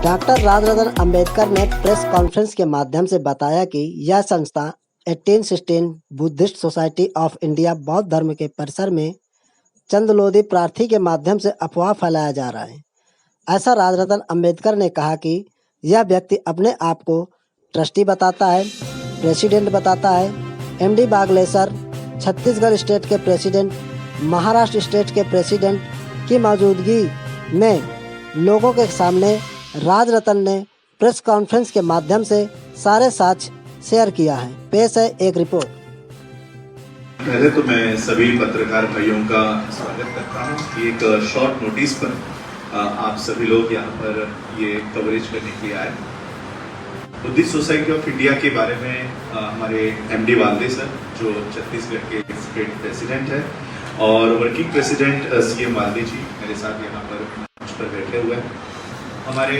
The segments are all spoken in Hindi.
डॉक्टर राजरतन अंबेडकर ने प्रेस कॉन्फ्रेंस के माध्यम से बताया कि यह संस्था 1816 बुद्धिस्ट सोसाइटी ऑफ इंडिया बौद्ध धर्म के परिसर में चंद लोधी प्रार्थी के माध्यम से अफवाह फैलाया जा रहा है। ऐसा राजरतन अंबेडकर ने कहा कि यह व्यक्ति अपने आप को ट्रस्टी बताता है, प्रेसिडेंट बताता है। एमडी बागलेश्वर छत्तीसगढ़ स्टेट के प्रेसिडेंट, महाराष्ट्र स्टेट के प्रेसिडेंट की मौजूदगी में लोगों के सामने राजरतन ने प्रेस कॉन्फ्रेंस के माध्यम से सारे साक्ष्य शेयर किया है। पेश है एक रिपोर्ट। पहले तो मैं सभी पत्रकार भाइयों का स्वागत करता हूँ कि एक शॉर्ट नोटिस पर आप सभी लोग यहाँ पर ये कवरेज करने के लिए आए। बुद्धिस्ट सोसाइटी ऑफ इंडिया के बारे में हमारे एमडी वाल्दे सर जो छत्तीसगढ़ के स्टेट प्रेसिडेंट है और वर्किंग प्रेसिडेंट सीएम वाल्दे जी मेरे साथ यहाँ पर मंच पर बैठे हुए हैं। हमारे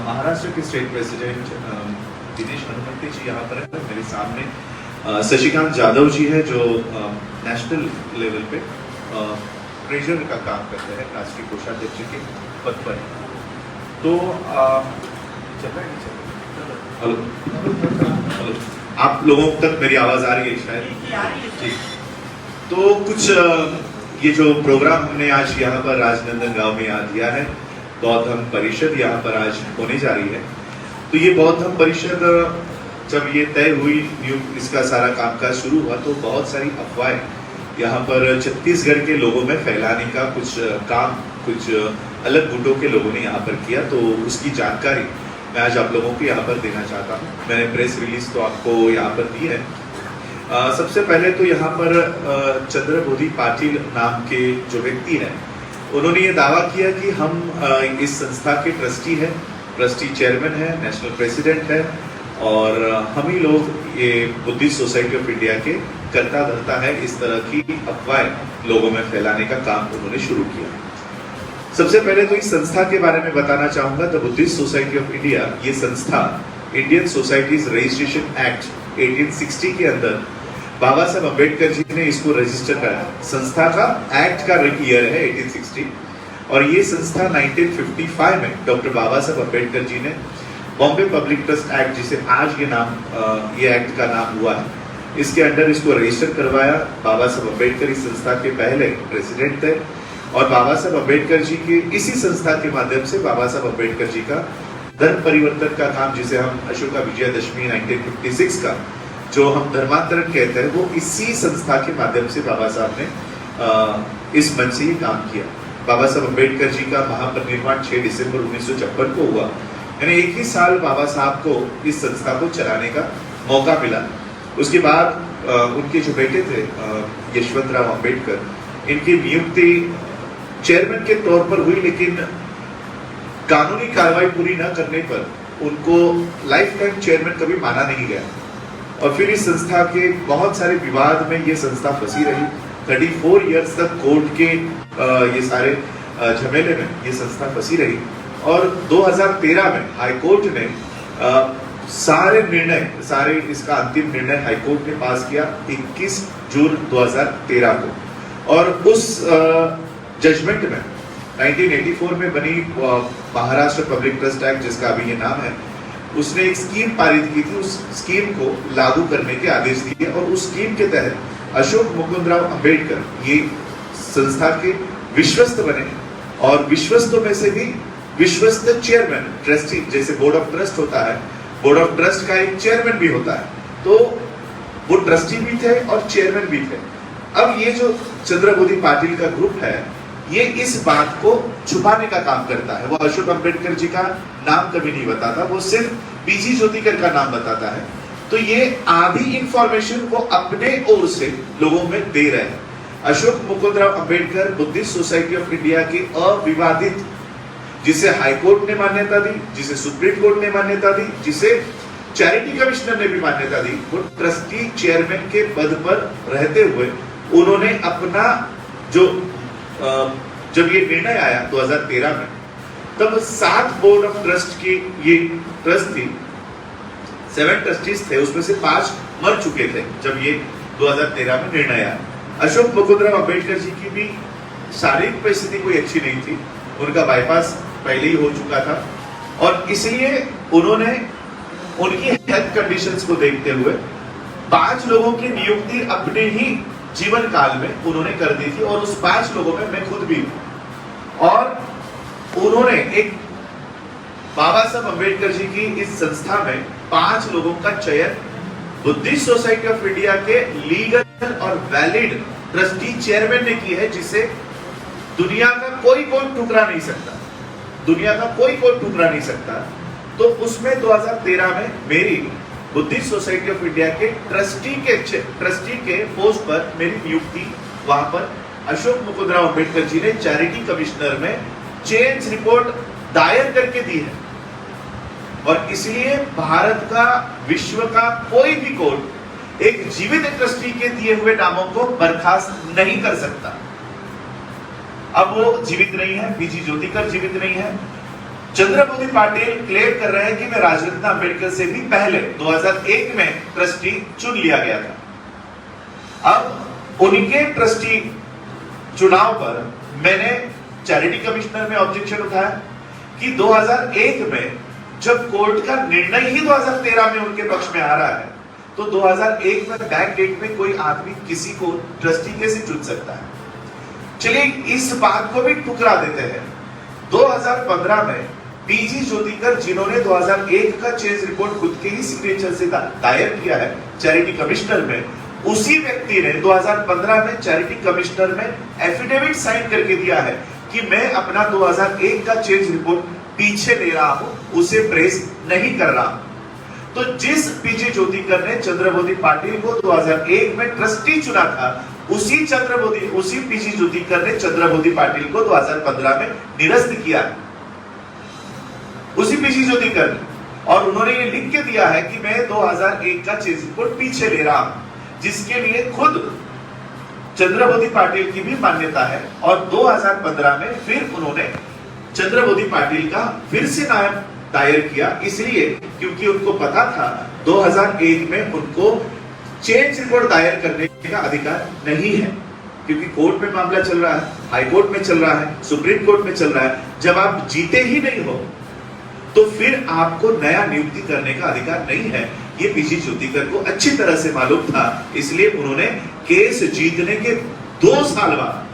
महाराष्ट्र के स्टेट प्रेसिडेंट दिनेश हनुमंते जी यहाँ पर है मेरे सामने। शशिकांत जाधव जी है जो नेशनल लेवल पे ट्रेजरर का काम करते हैं, राष्ट्रीय कोषाध्यक्ष के पद पर। तो हेलो, आप लोगों तक मेरी आवाज आ रही है शायद? ठीक। तो कुछ ये जो प्रोग्राम हमने आज यहाँ पर राजनंदन गांव में यहाँ दिया है, बौद्ध धर्म परिषद यहाँ पर आज होने जा रही है। तो ये बौद्ध धर्म परिषद जब ये तय हुई, इसका सारा कामकाज शुरू हुआ तो बहुत सारी अफवाहें यहाँ पर छत्तीसगढ़ के लोगों में फैलाने का कुछ काम कुछ अलग गुटों के लोगों ने यहाँ पर किया। तो उसकी जानकारी मैं आज आप लोगों को यहाँ पर देना चाहता हूँ। मैंने प्रेस रिलीज तो आपको यहाँ पर दी है। सबसे पहले तो यहाँ पर चंद्रबोधी पाटिल नाम के जो व्यक्ति हैं उन्होंने ये दावा किया कि हम इस संस्था के ट्रस्टी हैं, ट्रस्टी चेयरमैन है, नेशनल प्रेसिडेंट है और हम ही लोग ये बुद्धिस्ट सोसाइटी ऑफ इंडिया के करता धरता है। इस तरह की अफवाहें लोगों में फैलाने का काम उन्होंने शुरू किया। सबसे पहले तो इस संस्था के बारे में बताना चाहूंगा। The Buddhist society of India ये संस्था इंडियन सोसाइटीज रजिस्ट्रेशन एक्ट 1860 के अंदर बाबा साहब अम्बेडकर जी ने इसको रजिस्टर कराया। संस्था का एक्ट का ईयर है 1860 और ये संस्था 1955 में डॉक्टर बाबा साहब अम्बेडकर जी ने बॉम्बे पब्लिक ट्रस्ट एक्ट, जिसे आज ये एक्ट का नाम हुआ है, इसके अंडर इसको रजिस्टर करवाया। बाबा साहब अम्बेडकर इस संस्था के पहले प्रेसिडेंट थे और बाबा साहब अम्बेडकर जी के इसी संस्था के माध्यम से बाबा साहब अम्बेडकर जी का धर्म परिवर्तन का काम, जिसे हम अशोका विजयादशमी 1956 का जो हम धर्मांतरण कहते हैं, वो इसी संस्था के माध्यम से बाबा साहब ने इस मंच से ये काम किया। बाबा साहब अम्बेडकर जी का महापरिनिर्वाण 6 दिसंबर 1956 को हुआ, यानी एक ही साल बाबा साहब को इस संस्था को चलाने का मौका मिला। उसके बाद उनके जो बेटे थे यशवंतराव अम्बेडकर, इनकी नियुक्ति चेयरमैन के तौर पर हुई, लेकिन कानूनी कार्रवाई पूरी न करने पर उनको लाइफ टाइम चेयरमैन कभी माना नहीं गया और फिर इस संस्था के बहुत सारे विवाद में ये संस्था फंसी रही। 34 इयर्स तक कोर्ट के ये सारे झमेले में ये संस्था फंसी रही और 2013 में हाईकोर्ट ने सारे इसका अंतिम निर्णय हाईकोर्ट ने पास किया 21 जून 2013 को। और उस जजमेंट में 1984 में बनी महाराष्ट्र पब्लिक ट्रस्ट एक्ट, जिसका अभी ये नाम है, उसने एक स्कीम पारित की थी। उस स्कीम को लागू करने के आदेश दिए और उस स्कीम के तहत अशोक मुकुंदराव अंबेडकर ये संस्था के विश्वस्त बने और विश्वस्तों में से भी विश्वस्त चेयरमैन, ट्रस्टी, जैसे बोर्ड ऑफ ट्रस्ट होता है, बोर्ड ऑफ ट्रस्ट का एक चेयरमैन भी होता है, तो वो ट्रस्टी भी थे और चेयरमैन भी थे। अब ये जो चंद्रबोधी पाटिल का ग्रुप है, ये इस बात को छुपाने का काम करता है। वो अशोक अम्बेडकर जी का नाम कभी नहीं बताता, वो सिर्फ पीजी ज्योतिकर का नाम बताता है। तो ये आधी इंफॉर्मेशन वो अपने ओर से लोगों में दे रहे हैं। Ashok Mukundrao Ambedkar Buddhist society of India की अविवादित, जिसे हाईकोर्ट ने मान्यता दी, जिसे सुप्रीम कोर्ट ने मान्यता दी, जिसे चैरिटी कमिश्नर ने भी मान्यता दी, वो ट्रस्टी चेयरमैन के पद पर रहते हुए उन्होंने अपना जो जब ये निर्णय आया 2013 में, तब 7 बोर्ड ऑफ ट्रस्ट की ये ट्रस्ट थी, 7 ट्रस्टीज थे, उसमें से 5 मर चुके थे जब ये 2013 में निर्णय आया। अशोक मुकुंदराव अंबेडकर जी की भी शारीरिक परिस्थिति कोई अच्छी नहीं थी, उनका बाईपास पहले ही हो चुका था और इसलिए उन्होंने उनकी हेल्थ कंडीशंस को देखते हुए 5 लोगों की नियुक्ति अपने ही जीवन काल में उन्होंने कर दी थी, और उस 5 लोगों में मैं खुद भी हूं। और उन्होंने एक बाबा साहब अम्बेडकर जी की इस संस्था में 5 लोगों का चयन बुद्धिस्ट सोसाइटी ऑफ इंडिया के लीगल और वैलिड ट्रस्टी चेयरमैन ने की है, जिसे दुनिया का कोई ठुकरा नहीं सकता, दुनिया का कोई ठुकरा नहीं सकता। तो उसमें 2013 में मेरी बुद्धिस्ट सोसाइटी ऑफ इंडिया के ट्रस्टी के पोस्ट पर मेरी नियुक्ति वहां पर अशोक मुकुंदराव अम्बेडकर जी ने चैरिटी कमिश्नर में चेंज रिपोर्ट दायर करके दी है। और इसलिए भारत का, विश्व का कोई भी कोर्ट एक जीवित ट्रस्टी के दिए हुए नामों को बर्खास्त नहीं कर सकता। अब वो जीवित नहीं है, पीजी ज्योतिकर जीवित नहीं है। चंद्रबोधी पाटिल क्लेम कर रहे हैं कि मैं राजरत्न अम्बेडकर से भी पहले 2001 में ट्रस्टी चुन लिया गया था। अब उनके ट्रस्टी चुनाव पर मैंने चैरिटी कमिश्नर में ऑब्जेक्शन उठाया कि 2001 में जब कोर्ट का निर्णय ही 2013 में उनके पक्ष में आ रहा है, तो 2001 में बैक डेट में कोई आदमी किसी को ट्रस्टी कैसे चुन सकता है। चलिए इस बात को भी ठुकरा देते हैं। 2015 में पीजी ज्योतिकर, जिन्होंने 2001 का चेंज रिपोर्ट खुद के ही सिग्नेचर से दायर किया है चैरिटी कमिश्नर में, उसी व्यक्ति ने 2015 में चैरिटी कमिश्नर में एफिडेविट साइन करके दिया है कि मैं अपना 2001 का चेंज रिपोर्ट पीछे ले रहा हूं, उसे प्रेस नहीं कर रहा। तो जिस पीजी ज्योतिकर ने चंद्रबोधी पाटिल को 2001 में ट्रस्टी चुना था, उसी पीजी ज्योतिकर ने चंद्रबोधी पाटिल को 2015 में निरस्त किया, उसी पीजी ज्योतिकर ने। और उन्होंने ये लिख के दिया है कि मैं 2001 का चेंज रिपोर्ट पीछे ले रहा हूं, जिसके लिए खुद चंद्रबोधी पाटिल की भी मान्यता है। और 2015 में फिर उन्होंने चंद्रबोधी पाटिल का फिर से नाम दायर किया, इसलिए क्योंकि उनको पता था 2001 में उनको चेंज रिपोर्ट दायर करने का अधिकार नहीं है, क्योंकि कोर्ट में मामला चल रहा है, हाई कोर्ट में चल रहा है, सुप्रीम कोर्ट में चल रहा है। जब आप जीते ही नहीं हो तो फिर आपको नया नियुक्ति करने का अधिकार नहीं है। ये पीजी ज्योतिकर को अच्छी तरह से मालूम था, इसलिए उन्होंने केस जीतने के 2 साल बाद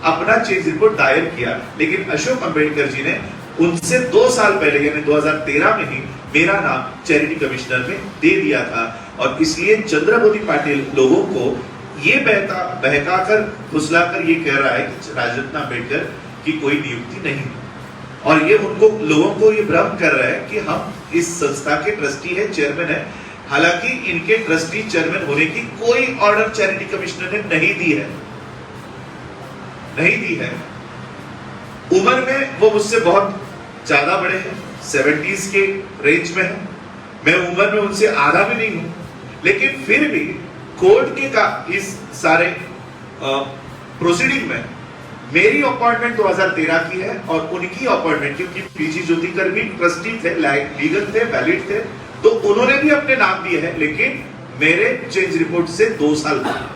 अपना चेंज रिपोर्ट दायर किया। लेकिन अशोक अम्बेडकर जी ने उनसे 2 साल पहले यानी 2013 में ही मेरा नाम चैरिटी कमिश्नर में दे दिया था। और इसलिए चंद्रबोधी पाटिल लोगों को ये बहकाकर फुसलाकर ये कह रहा है कि राजरत्न अम्बेडकर की कोई नियुक्ति नहीं, और ये उनको लोगों को ये भ्रम कर रहा है कि हम इस संस्था के ट्रस्टी है, चेयरमैन है। हालांकि इनके ट्रस्टी चेयरमैन होने की कोई ऑर्डर चैरिटी कमिश्नर ने नहीं दी है, नहीं दी है। उम्र में वो मुझसे बहुत ज्यादा बड़े हैं, 70s के रेंज में है, मैं उम्र में उनसे आधा भी नहीं हूं, लेकिन फिर भी कोर्ट के का इस सारे प्रोसीडिंग में मेरी अपॉइंटमेंट 2013 की है और उनकी अपॉइंटमेंट, क्योंकि पीजी ज्योतिकर भी ट्रस्टी थे, लीगल थे, वैलिड थे, तो उन्होंने भी अपने नाम दिए हैं, लेकिन मेरे चेंज रिपोर्ट से 2 साल बाद।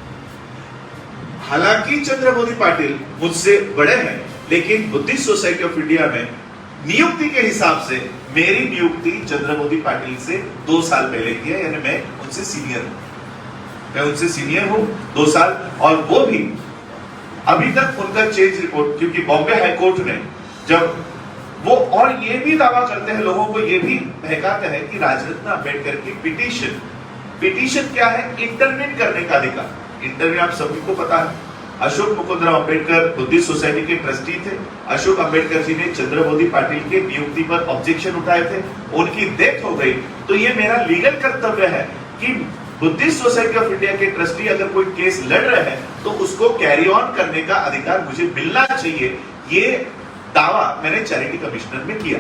हालांकि चंद्रबोधी पाटिल मुझसे बड़े हैं, लेकिन बुद्धिस्ट सोसाइटी ऑफ इंडिया में नियुक्ति के हिसाब से मेरी नियुक्ति चंद्रबोधी पाटिल से 2 साल पहले की है, यानी मैं उनसे सीनियर हूं, मैं उनसे सीनियर हूं 2 साल। और वो भी अभी तक उनका चेंज रिपोर्ट, क्योंकि बॉम्बे हाई कोर्ट ने जब वो, और ये भी दावा करते हैं, लोगों को ये भी बहकाते हैं कि राजरत्न अम्बेडकर की पिटीशन क्या है, इंटरवीन करने का अधिकार। इंटरवीन आप सभी को पता है, अशोक मुकुंदराव अम्बेडकर बुद्धिस्ट सोसाइटी के ट्रस्टी थे। अशोक अम्बेडकर जी ने चंद्रबोधी पाटिल के नियुक्ति पर ऑब्जेक्शन उठाए थे, उनकी डेथ हो गई। तो ये मेरा लीगल कर्तव्य है कि बुद्धिस्ट सोसाइटी ऑफ इंडिया के ट्रस्टी अगर कोई केस लड़ रहे हैं तो उसको कैरी ऑन करने का अधिकार मुझे मिलना चाहिए। ये दावा मैंने चैरिटी कमिश्नर में किया।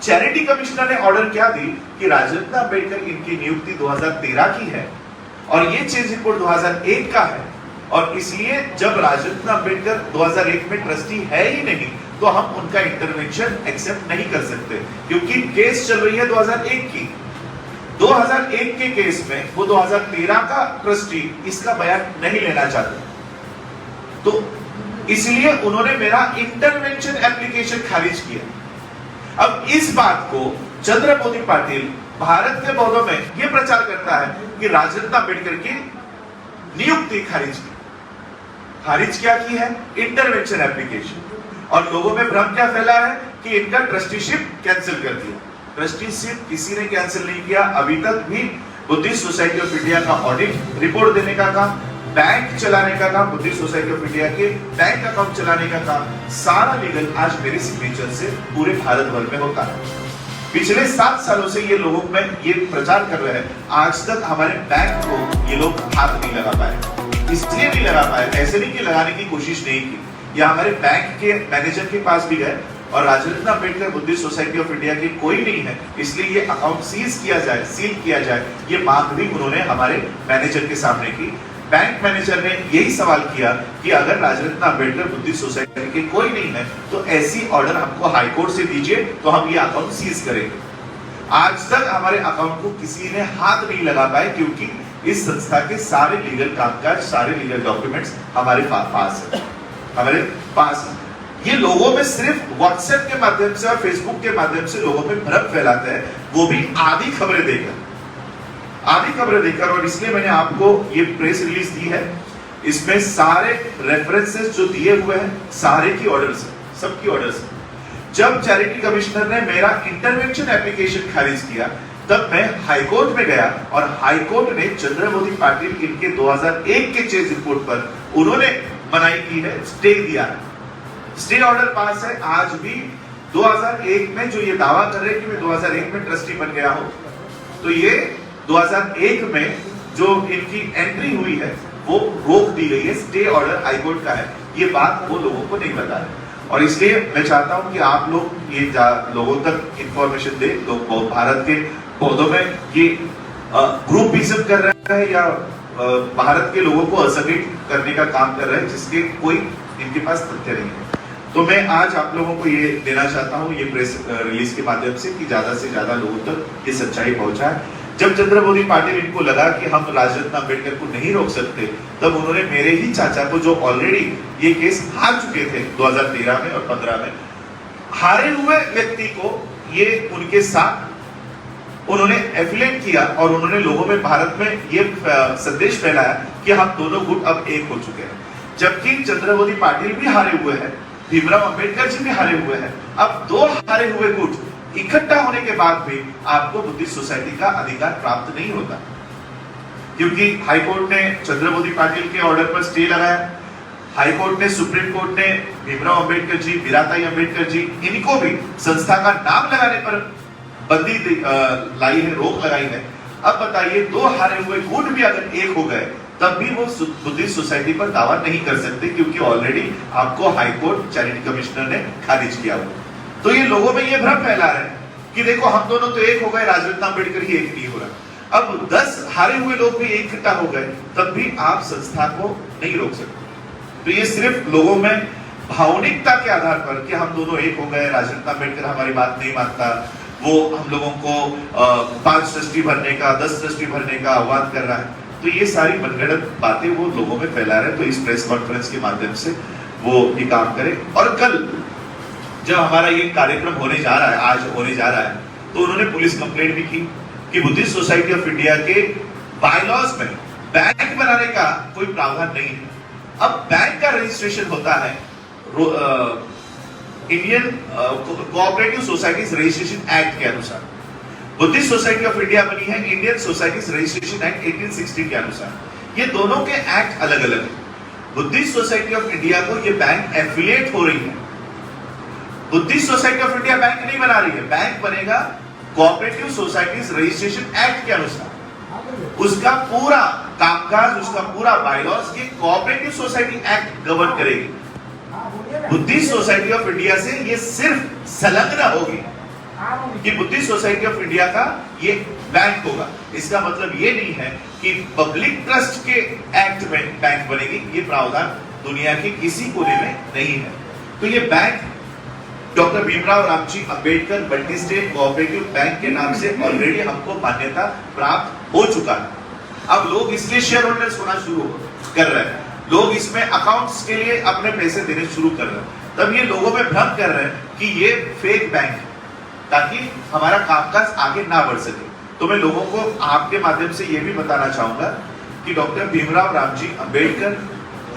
चैरिटी कमिश्नर ने ऑर्डर क्या दी कि राजरत्न अम्बेडकर इनकी नियुक्ति 2013 की है और ये चेंज रिपोर्ट 2001 का है, और इसलिए जब राजरत्न अम्बेडकर 2001 में ट्रस्टी है ही नहीं तो हम उनका इंटरवेंशन एक्सेप्ट नहीं कर सकते, क्योंकि केस चल रही है 2001 की। 2001 के केस में वो 2013 का ट्रस्टी इसका बयान नहीं लेना चाहते, तो इसलिए उन्होंने मेरा इंटरवेंशन एप्लीकेशन खारिज किया। अब इस बात को चंद्रमोदी पाटिल भारत के पौधों में यह प्रचार करता है कि राजरत्न अम्बेडकर की नियुक्ति खारिज क्या की है? Intervention application. और लोगों में भ्रम क्या फैला है कि इनका ट्रस्टीशिप कैंसिल कर दिया। ट्रस्टीशिप किसी ने कैंसिल नहीं किया। अभी तक भी बुद्धिस्ट सोसाइटी ऑफ इंडिया का ऑडिट रिपोर्ट देने का काम, बैंक चलाने का काम, बुद्धिस्ट सोसाइटी ऑफ इंडिया के बैंक अकाउंट चलाने का काम, सारा लीगल आज मेरे सिग्नेचर से पूरे भारत भर में होता है। पिछले 7 सालों से ये लोगों में ये प्रचार कर रहे हैं, आज तक हमारे बैंक को ये लोग हाथ नहीं लगा पाए। इसलिए नहीं लगा पाए, ऐसे नहीं कि लगाने की कोशिश नहीं की। या हमारे बैंक के मैनेजर के पास भी गए और Rajratna Ambedkar Buddhist society of India के कोई नहीं है, इसलिए ये अकाउंट सील किया जाए, ये मांग भी उन्होंने हमारे मैनेजर के सामने की। बैंक मैनेजर ने यही सवाल किया कि अगर राजरत्न अम्बेडकर बुद्धिस्ट सोसाइटी के कोई नहीं है तो ऐसी ऑर्डर हमको हाई कोर्ट से दीजिए तो हम ये अकाउंट सीज करेंगे। आज तक हमारे अकाउंट को किसी ने हाथ नहीं लगा पाए, क्योंकि इस संस्था के सारे लीगल कामकाज, सारे लीगल डॉक्यूमेंट्स हमारे पास है। ये लोगों में सिर्फ व्हाट्सएप के माध्यम से और फेसबुक के माध्यम से लोगों में भ्रम फैलाते हैं, वो भी आधी खबरें देकर। और इसलिए मैंने आपको ये प्रेस रिलीज दी है। इसमें सारे रेफरेंसेस जो दिए हुए हैं, सारे की ऑर्डर्स है, सबकी ऑर्डर्स है। जब चैरिटी कमिश्नर ने मेरा इंटरवेंशन एप्लीकेशन खारिज किया, तब मैं हाईकोर्ट में गया और हाईकोर्ट ने चंद्रमोदी पाटिल इनके 2001 के चेज रिपोर्ट पर उन्होंने मनाही की है, स्टे दिया है। स्टे ऑर्डर पास है। आज भी 2001 में जो ये दावा कर रहे हैं कि मैं 2001 में ट्रस्टी बन गया हूं, तो ये 2001 में जो इनकी एंट्री हुई है वो रोक दी गई है। स्टे ऑर्डर हाईकोर्ट का है। ये बात वो लोगों को नहीं पता है, और इसलिए मैं चाहता हूं कि आप लोग ये लोगों तक इंफॉर्मेशन दे। लोग भारत के पौधों में ये ग्रुपिज्म कर रहे हैं या भारत के लोगों को असंगठित करने का काम कर रहे हैं, जिसके कोई इनके पास तथ्य नहीं है। तो मैं आज आप लोगों को ये देना चाहता हूं, ये प्रेस रिलीज के माध्यम से, कि ज्यादा से ज्यादा लोगों तक ये सच्चाई पहुंचाए। जब चंद्रमोदी पाटिल इनको लगा कि हम राजरत्न अम्बेडकर को नहीं रोक सकते, तब उन्होंने मेरे ही चाचा को, जो ऑलरेडी ये केस हार चुके थे 2013 में और 15 में, हारे हुए व्यक्ति को ये उनके साथ उन्होंने एफिलिएट किया और उन्होंने लोगों में, भारत में ये संदेश फैलाया कि हम दोनों गुट अब एक हो चुके हैं। जबकि चंद्रमोदी पाटिल भी हारे हुए हैं, भीमराव अंबेडकर जी भी हारे हुए हैं। अब दो हारे हुए गुट इकट्ठा होने के बाद भी आपको बुद्धिस्ट सोसाइटी का अधिकार प्राप्त नहीं होता, क्योंकि हाईकोर्ट ने चंद्रमोदी पाटिल के ऑर्डर पर स्टे लगाया। हाईकोर्ट ने, सुप्रीम कोर्ट ने भीमराव अंबेडकर जी, वीराताई अंबेडकर जी, इनको भी संस्था का नाम लगाने पर बंदी लाई है, रोक लगाई है। अब बताइए, दो हारे हुए गुट भी अगर एक हो गए, तब भी वो बुद्धिस्ट सोसाइटी पर दावा नहीं कर सकते, क्योंकि ऑलरेडी आपको हाईकोर्ट चैरिटी कमिश्नर ने खारिज किया हुआ। तो ये लोगों में ये भ्रम फैला रहे हैं कि देखो हम दोनों तो एक हो गए, राजरत्न अम्बेडकर ही एक नहीं हो रहा। अब 10 हारे हुए लोग भी इकट्ठा हो गए, तब भी आप संस्था को नहीं रोक सकते। तो ये सिर्फ लोगों में भावनिकता के आधार पर कि हम दोनों एक हो गए, राजरत्न अम्बेडकर हमारी बात नहीं मानता, वो हम लोगों को 5 ट्रस्टी भरने का, 10 ट्रस्टी भरने का आह्वान कर रहा है। तो ये सारी मनगढ़ंत बातें वो लोगों में फैला रहे हैं। तो इस प्रेस कॉन्फ्रेंस के माध्यम से वो ये काम करें। और कल जब हमारा ये कार्यक्रम होने जा रहा है, आज होने जा रहा है, तो उन्होंने पुलिस कंप्लेंट भी की कि बुद्धिस्ट सोसाइटी ऑफ इंडिया के बायलॉज में बैंक बनाने का कोई प्रावधान नहीं है। अब बैंक का रजिस्ट्रेशन होता है Indian cooperative societies registration act के अनुसार। बुद्धिस्ट सोसाइटी ऑफ इंडिया बनी है इंडियन सोसाइटीज रजिस्ट्रेशन एक्ट 1860 के अनुसार। ये दोनों के एक्ट अलग अलग है। बुद्धिस्ट सोसाइटी ऑफ इंडिया को ये बैंक एफिलिएट हो रही है। Buddhist society of India bank नहीं बना रही है, बैंक बनेगा कोऑपरेटिव सोसाइटीज रजिस्ट्रेशन एक्ट के अनुसार। उसका पूरा कामकाज, उसका पूरा बायलॉज ये कोऑपरेटिव सोसाइटी एक्ट गवर्न करेगी। बुद्धिस्ट सोसाइटी ऑफ इंडिया से ये सिर्फ संलग्न होगी कि बुद्धिस्ट सोसाइटी ऑफ इंडिया का ये बैंक होगा। इसका मतलब ये नहीं है कि पब्लिक ट्रस्ट के एक्ट में बैंक बनेगी। ये प्रावधान दुनिया के किसी कोने में नहीं है। तो ये bank doctor Bhimrao Ramji Ambedkar multi state cooperative bank के नाम से ऑलरेडी हमको मान्यता प्राप्त हो चुका है। अब लोग इसलिए शेयर होल्डर्स होना शुरू कर रहे हैं, लोग इसमें अकाउंट्स के लिए अपने पैसे देने शुरू कर रहे हैं। तब ये लोगों में भ्रम कर रहे हैं कि ये फेक बैंक है। ताकि हमारा कामकाज आगे ना बढ़ सके। तो मैं लोगों को आपके माध्यम से ये भी बताना चाहूंगा कि doctor Bhimrao Ramji Ambedkar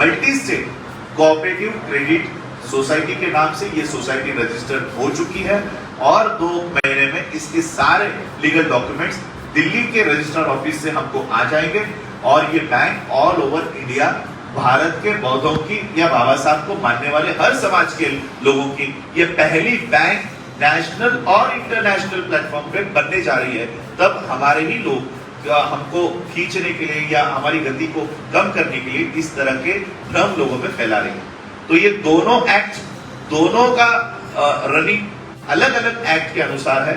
multi state cooperative credit society के नाम से ये सोसाइटी रजिस्टर्ड हो चुकी है और 2 महीने में इसके सारे लीगल डॉक्यूमेंट्स दिल्ली के रजिस्ट्रार ऑफिस से हमको आ जाएंगे और ये bank all over India Bharat के बौद्धों की या बाबा साहब को मानने वाले हर समाज के लोगों की ये पहली बैंक नेशनल और इंटरनेशनल प्लेटफॉर्म पे बनने जा रही है। तब हमारे ही लोग हमको खींचने के लिए या हमारी गति को कम करने के लिए इस तरह के भ्रम लोगों में फैला रही है। तो ये दोनों एक्ट, दोनों का रनिंग अलग अलग एक्ट के अनुसार है।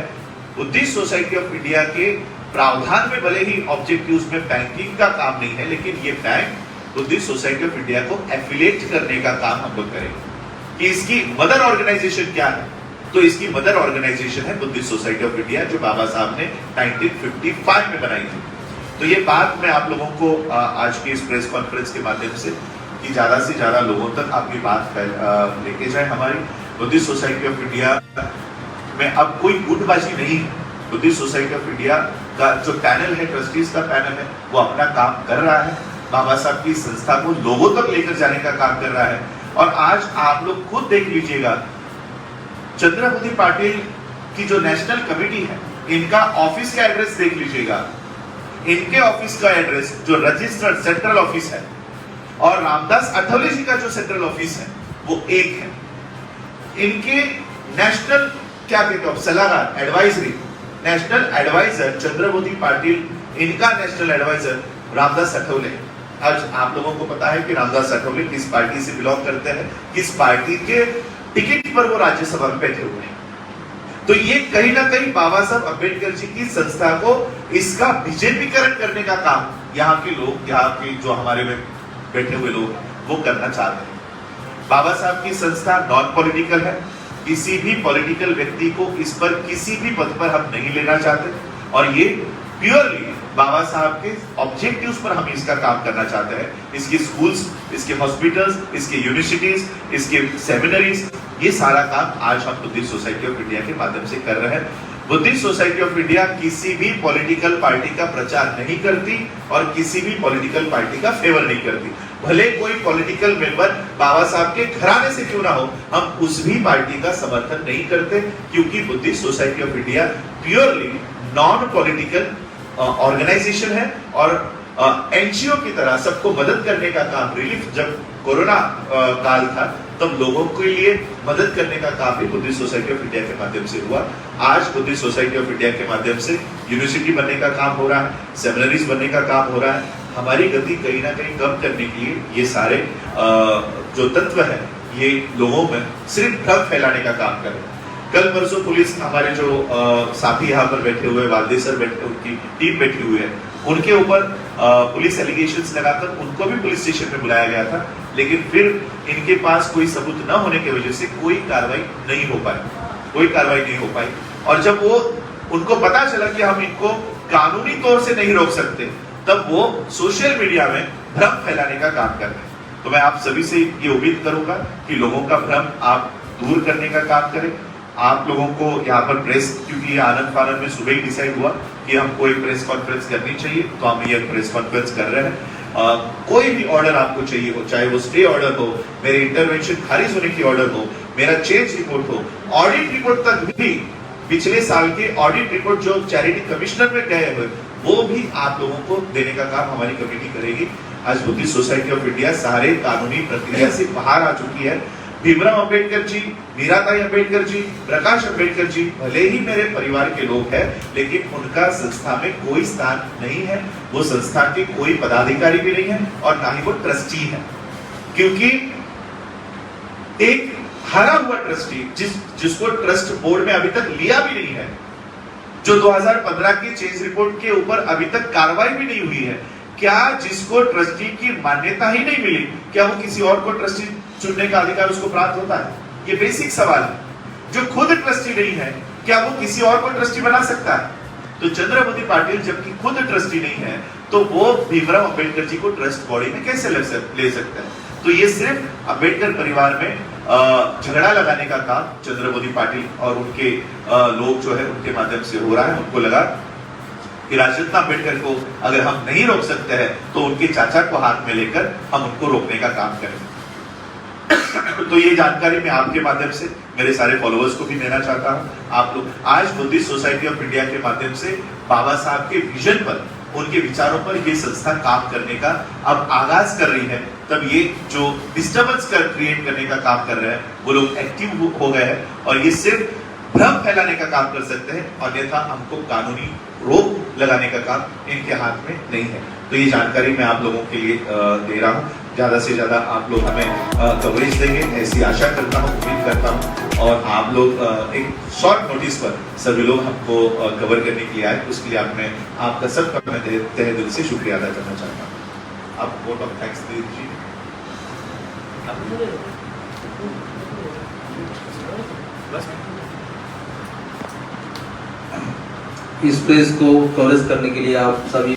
बुद्धिस्ट सोसाइटी ऑफ इंडिया के प्रावधान में भले ही ऑब्जेक्टिव्स में बैंकिंग का काम नहीं है, लेकिन ये bank Buddhist society of India को एफिलिएट करने का काम हम लोग करेंगे। कि इसकी मदर ऑर्गेनाइजेशन क्या है, तो इसकी मदर ऑर्गेनाइजेशन है बुद्धिस्ट सोसाइटी ऑफ इंडिया, जो बाबा साहब ने 1955 में बनाई थी। तो ये बात मैं आप लोगों को आज की इस प्रेस कॉन्फ्रेंस के माध्यम से कि ज्यादा से ज्यादा लोगों तक आपकी बात लेके जाए। हमारी बुद्धिस्ट सोसाइटी ऑफ इंडिया में अब कोई गुटबाजी नहीं है। बुद्धिस्ट सोसाइटी ऑफ इंडिया का जो पैनल है, ट्रस्टीज का पैनल है, वो अपना काम कर रहा है, बाबा साहब की संस्था को लोगों तक लेकर जाने का काम कर रहा है। और आज आप लोग खुद देख लीजिएगा, चंद्रमोदी पाटिल की जो नेशनल कमेटी है, इनका ऑफिस का एड्रेस देख लीजिएगा। इनके ऑफिस का एड्रेस जो रजिस्टर्ड सेंट्रल ऑफिस है और रामदास अठौले जी का जो सेंट्रल ऑफिस है वो एक है। इनके नेशनल क्या कहते हो सलाहकार एडवाइजरी, नेशनल एडवाइजर चंद्रमोदी पाटिल, इनका नेशनल एडवाइजर रामदास अठौले। आज आप लोगों को पता है कि रामदास अठौले किस पार्टी से बिलोंग करते हैं, किस पार्टी के टिकट पर वो राज्यसभा में बैठे हुए हैं। तो ये कहीं ना कहीं बाबा साहब अम्बेडकर जी की संस्था को इसका बीजेपीकरण करने का काम यहाँ के लोग, यहाँ के जो हमारे में बैठे हुए लोग, वो करना चाहते हैं। बाबा साहब की संस्था नॉन पॉलिटिकल है, किसी भी पॉलिटिकल व्यक्ति को इस पर किसी भी पद पर हम नहीं लेना चाहते और ये प्योरली बाबा साहब के ऑब्जेक्टिव्स पर हम इसका काम करना चाहते हैं। इसके स्कूल्स, इसके हॉस्पिटल्स, इसके यूनिवर्सिटीज, इसके सेमिनरीज, ये सारा काम आज हम बुद्धिस्ट सोसाइटी ऑफ इंडिया के माध्यम से कर रहे हैं। बुद्धिस्ट सोसाइटी ऑफ इंडिया किसी भी पॉलिटिकल पार्टी का प्रचार नहीं करती और किसी भी पॉलिटिकल पार्टी का फेवर नहीं करती। भले कोई पॉलिटिकल मेंबर बाबा साहब के घराने से क्यों ना हो, हम उस भी पार्टी का समर्थन नहीं करते, क्योंकि Buddhist society of India purely non political organisation है और एनजीओ की तरह सबको मदद करने का काम, रिलीफ जब कोरोना काल था तब लोगों के लिए मदद करने का काम भी बुद्धिस्ट सोसाइटी ऑफ इंडिया के माध्यम से हुआ। आज बुद्धिस्ट सोसाइटी ऑफ इंडिया के माध्यम से यूनिवर्सिटी बनने का काम हो रहा है, सेमिनरीज बनने का काम हो रहा है। हमारी गति कहीं ना कहीं कम करने के लिए ये सारे जो तत्व है, ये लोगों में सिर्फ भ्रम फैलाने का काम कर रहे हैं। कल परसों पुलिस, हमारे जो साथी यहाँ पर बैठे हुए वालदे सर बैठे, उनकी टीम बैठी हुई है, उनके ऊपर पुलिस एलिगेशंस लगाकर उनको भी पुलिस स्टेशन में बुलाया गया था, लेकिन फिर इनके पास कोई सबूत न होने की वजह से कोई कार्रवाई नहीं हो पाई। और जब वो उनको पता चला कि हम इनको कानूनी तौर से नहीं रोक सकते, तब वो सोशल मीडिया में भ्रम फैलाने का काम कर रहे हैं। तो मैं आप सभी से ये उम्मीद करूंगा कि लोगों का भ्रम आप दूर करने का काम करें। आप लोगों को यहाँ पर प्रेस, क्योंकि ये आनंद फानंद में सुबह ही डिसाइड हुआ कि हमको एक प्रेस कॉन्फ्रेंस करनी चाहिए, तो हम ये प्रेस कॉन्फ्रेंस कर रहे हैं। कोई भी ऑर्डर आपको चाहिए हो, चाहे वो स्टे ऑर्डर हो, मेरे इंटरवेंशन खारिज होने की ऑर्डर हो, मेरा चेंज रिपोर्ट हो, ऑडिट रिपोर्ट तक भी, पिछले साल के ऑडिट रिपोर्ट जो चैरिटी कमिश्नर में गए हुए, वो भी आप लोगों को देने का काम हमारी कमेटी करेगी। आज बुद्धिस्ट सोसाइटी ऑफ इंडिया सारे कानूनी प्रक्रिया से बाहर आ चुकी है। भीमराव अंबेडकर जी, मीराबाई अंबेडकर जी, प्रकाश अंबेडकर जी भले ही मेरे परिवार के लोग हैं, लेकिन उनका संस्था में कोई स्थान नहीं है। वो संस्था के कोई पदाधिकारी भी नहीं है और ना ही वो ट्रस्टी है, क्योंकि एक हरा हुआ ट्रस्टी जिसको ट्रस्ट बोर्ड में अभी तक लिया भी नहीं है, जो 2015 की चेंज रिपोर्ट के ऊपर अभी तक कार्रवाई भी नहीं हुई है, क्या जिसको ट्रस्टी की मान्यता ही नहीं मिली, क्या वो किसी और को ट्रस्टी चुनने का अधिकार उसको प्राप्त होता है? ये बेसिक सवाल है। जो खुद ट्रस्टी नहीं है, क्या वो किसी और को ट्रस्टी बना सकता है? तो चंद्रमोदी पाटिल जबकि खुद ट्रस्टी नहीं है, तो वो भीमराव अंबेडकर जी को ट्रस्ट बॉडी में कैसे ले सकते हैं? तो ये सिर्फ अंबेडकर परिवार में झगड़ा लगाने का काम चंद्रमोदी पाटिल और उनके लोग जो है उनके माध्यम से हो रहा है। उनको लगा कि राजरत्न अम्बेडकर को अगर हम नहीं रोक सकते हैं तो उनके चाचा को हाथ में लेकर हम उनको रोकने का काम करें। तो ये जानकारी मैं आपके माध्यम से मेरे सारे फॉलोअर्स को भी देना चाहता हूं। आप लोग आज बुद्धिस्ट सोसाइटी ऑफ इंडिया के माध्यम से बाबा साहब के विजन पर, उनके विचारों पर ये संस्था काम करने का अब आगाज कर रही है। तब ये जो डिस्टर्बेंस क्रिएट करने का काम कर रहे हैं वो लोग एक्टिव हो गए हैं और ये सिर्फ भ्रम फैलाने का काम कर सकते हैं, अन्यथा हमको कानूनी रोक लगाने का काम इनके हाथ में नहीं है। तो ये जानकारी मैं आप लोगों के लिए दे रहा हूँ। ज्यादा से ज्यादा आप लोग हमें कवरेज देंगे ऐसी आशा करता हूँ, उम्मीद करता हूँ। और आप लोग एक शॉर्ट नोटिस पर सभी लोग हमको कवर करने के लिए आए, उसके लिए आपका सबका मैं तहे दिल से शुक्रिया अदा करना चाहता हूँ। आप वोट ऑफ थैंक्स दीजिए। इस प्रेस को कवरेज करने के लिए आप सभी